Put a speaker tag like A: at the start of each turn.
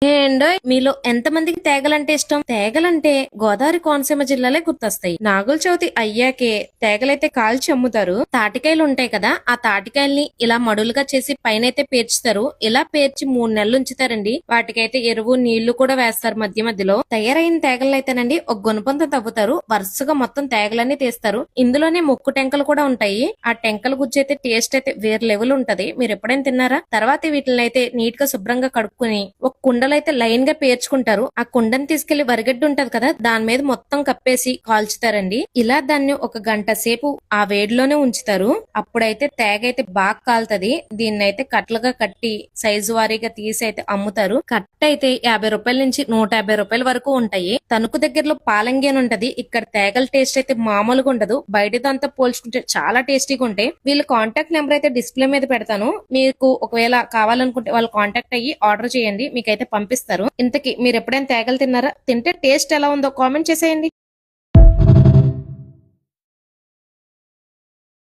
A: And మీలో ఎంత మందికి తేగలంటే ఇష్టం? తేగలంటే గోదావరి కోనసీమ జిల్లాలే గుర్తొస్తాయి. నాగుల చవితి అయ్యాకే తేగలైతే కాల్చి అమ్ముతారు. తాటికాయలు ఉంటాయి కదా, ఆ తాటికాయల్ని ఇలా మడులుగా చేసి పైనైతే పేర్చుతారు. ఇలా పేర్చి 3 నెలలు ఉంచుతారండి. వాటికైతే ఎరువు నీళ్లు కూడా వేస్తారు మధ్య మధ్యలో. తయారైన తేగలైతేనండి ఒక గుణపంతో తవ్వుతారు. వరుసగా మొత్తం తేగలన్నీ తీస్తారు. ఇందులోనే ముక్కు టెంకలు కూడా ఉంటాయి. ఆ టెంకల గుజ్జు అయితే టేస్ట్ అయితే వేరే లెవెల్ ఉంటది. మీరు ఎప్పుడైనా తిన్నారా? తర్వాత వీటిని అయితే నీట్ గా శుభ్రంగా కడుక్కుని ఒక కుండలో అయితే లైన్ గా పేర్చుకుంటారు. ఆ కుండని తీసుకెళ్లి వరిగడ్డ ఉంటది కదా, దాని మీద మొత్తం కప్పేసి కాల్చుతారండి. ఇలా దాన్ని ఒక గంట సేపు ఆ వేడిలోనే ఉంచుతారు. అప్పుడైతే తేగ అయితే బాగా కాలుతది. దీన్ని అయితే కట్లుగా కట్టి సైజు వారీగా తీసి అయితే అమ్ముతారు. కట్ట అయితే 50 రూపాయల నుంచి 150 రూపాయల వరకు ఉంటాయి. తణుకు దగ్గరలో పాలంగి అని ఉంటది. ఇక్కడ తేగల టేస్ట్ అయితే మామూలుగా ఉండదు. బయటదంతా పోల్చుకుంటే చాలా టేస్టీగా ఉంటాయి. వీళ్ళ కాంటాక్ట్ నెంబర్ అయితే డిస్ప్లే మీద పెడతాను. మీకు ఒకవేళ కావాలనుకుంటే వాళ్ళు కాంటాక్ట్ అయ్యి ఆర్డర్ చేయండి, మీకైతే పంపిస్తారు. ఇంతకీ మీరు ఎప్పుడైనా తేగలు తిన్నారా? తింటే టేస్ట్ ఎలా ఉందో కామెంట్ చేసేయండి.